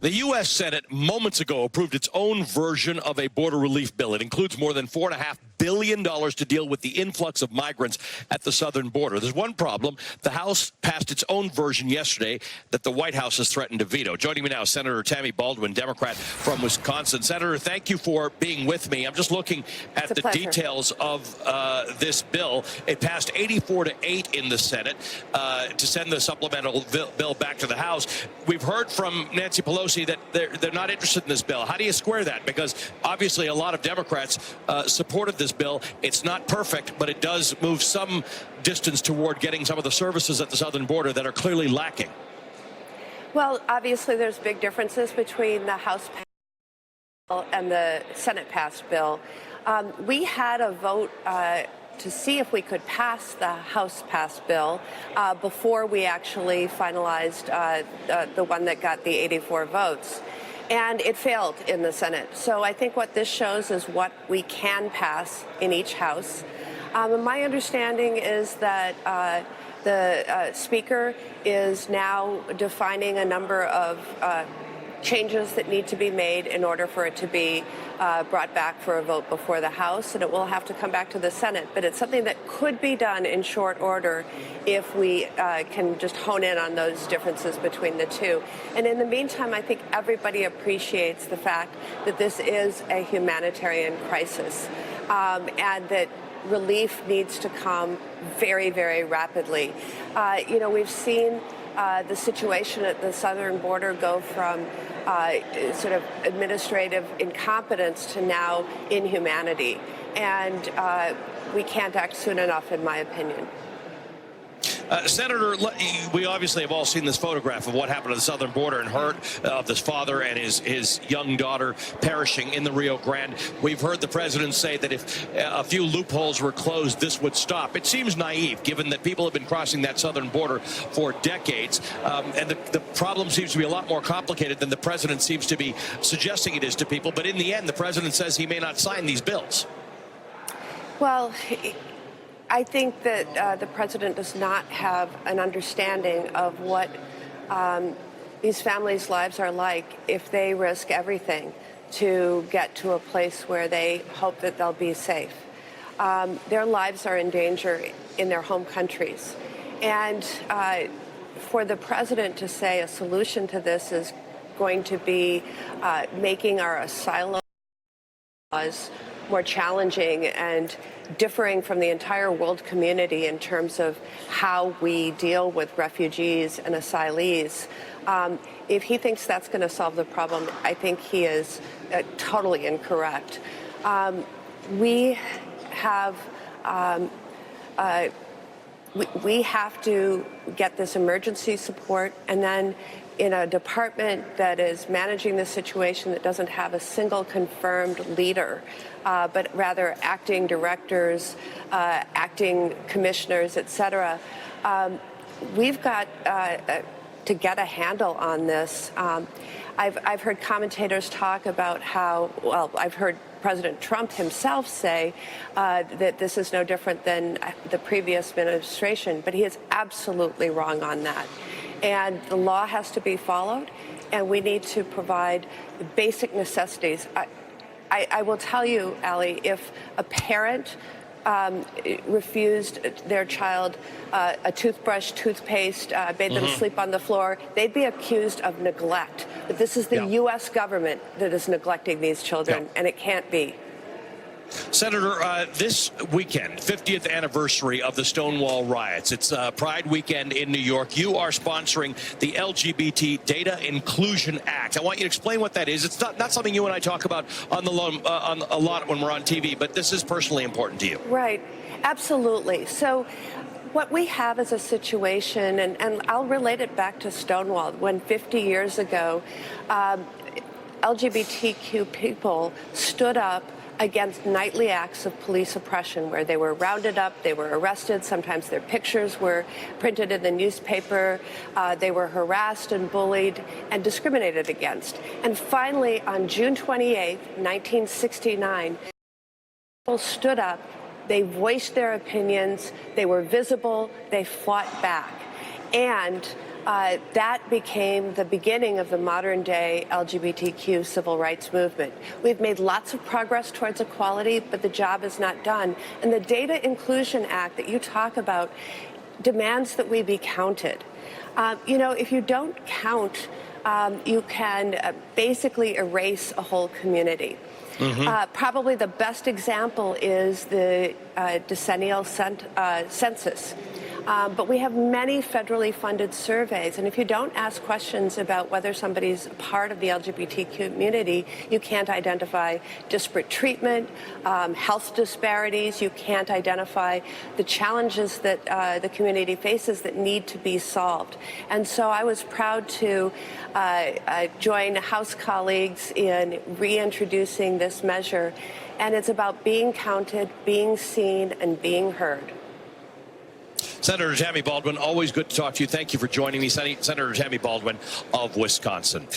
The U.S. Senate moments ago approved its own version of a border relief bill. It includes more than $4.5 billion to deal with the influx of migrants at the southern border. There's one problem. The House passed its own version yesterday that the White House has threatened to veto. Joining me now, Senator Tammy Baldwin, Democrat from Wisconsin. Senator, thank you for being with me. I'm just looking at the details of this bill. It passed 84-8 in the Senate to send the supplemental bill back to the House. We've heard from Nancy Pelosi that they're not interested in this bill. How do you square that? Because obviously a lot of Democrats supported this bill. It's not perfect, but it does move some distance toward getting some of the services at the southern border that are clearly lacking. Well, obviously there's big differences between the House bill and the Senate passed bill. We had a vote to see if we could pass the House passed bill before we actually finalized the one that got the 84 votes. And it failed in the Senate. So I think what this shows is what we can pass in each House. My understanding is that the Speaker is now defining a number of changes that need to be made in order for it to be brought back for a vote before the House, and it will have to come back to the Senate. But it's something that could be done in short order if we can just hone in on those differences between the two. And in the meantime, I think everybody appreciates the fact that this is a humanitarian crisis and that relief needs to come very, very rapidly. We've seen the situation at the southern border go from sort of administrative incompetence to now inhumanity. And we can't act soon enough, in my opinion. Senator, we obviously have all seen this photograph of what happened at the southern border and heard of this father and his young daughter perishing in the Rio Grande. We've heard the president say that if a few loopholes were closed, this would stop. It seems naive, given that people have been crossing that southern border for decades. And the problem seems to be a lot more complicated than the president seems to be suggesting it is to people. But in the end, the president says he may not sign these bills. Well, I think that the president does not have an understanding of what these families' lives are like if they risk everything to get to a place where they hope that they'll be safe. Their lives are in danger in their home countries. And for the president to say a solution to this is going to be making our asylum laws more challenging and differing from the entire world community in terms of how we deal with refugees and asylees. If he thinks that's going to solve the problem, I think he is totally incorrect. We have to get this emergency support, and then in a department that is managing the situation that doesn't have a single confirmed leader, but rather acting directors, acting commissioners, et cetera, we've got to get a handle on this. I've heard commentators talk about how, well, I've heard President Trump himself say that this is no different than the previous administration, but he is absolutely wrong on that. And the law has to be followed, and we need to provide the basic necessities. I will tell you, Allie, if a parent refused their child a toothbrush, toothpaste, made them sleep on the floor, they'd be accused of neglect. But this is the U.S. government that is neglecting these children, and it can't be. Senator, this weekend, 50th anniversary of the Stonewall riots. It's Pride weekend in New York. You are sponsoring the LGBT Data Inclusion Act. I want you to explain what that is. It's not something you and I talk about on a lot when we're on TV, but this is personally important to you. Right. Absolutely. So what we have is a situation, and I'll relate it back to Stonewall, when 50 years ago, LGBTQ people stood up against nightly acts of police oppression where they were rounded up, they were arrested, sometimes their pictures were printed in the newspaper, they were harassed and bullied and discriminated against. And finally, on June 28, 1969, people stood up, they voiced their opinions, they were visible, they fought back. And that became the beginning of the modern-day LGBTQ civil rights movement. We've made lots of progress towards equality, but the job is not done. And the Data Inclusion Act that you talk about demands that we be counted. If you don't count, you can basically erase a whole community. Probably the best example is the decennial census. But we have many federally funded surveys, and if you don't ask questions about whether somebody's part of the LGBT community, you can't identify disparate treatment, health disparities, you can't identify the challenges that the community faces that need to be solved. And so I was proud to join House colleagues in reintroducing this measure, and it's about being counted, being seen, and being heard. Senator Tammy Baldwin, always good to talk to you. Thank you for joining me, Senator Tammy Baldwin of Wisconsin.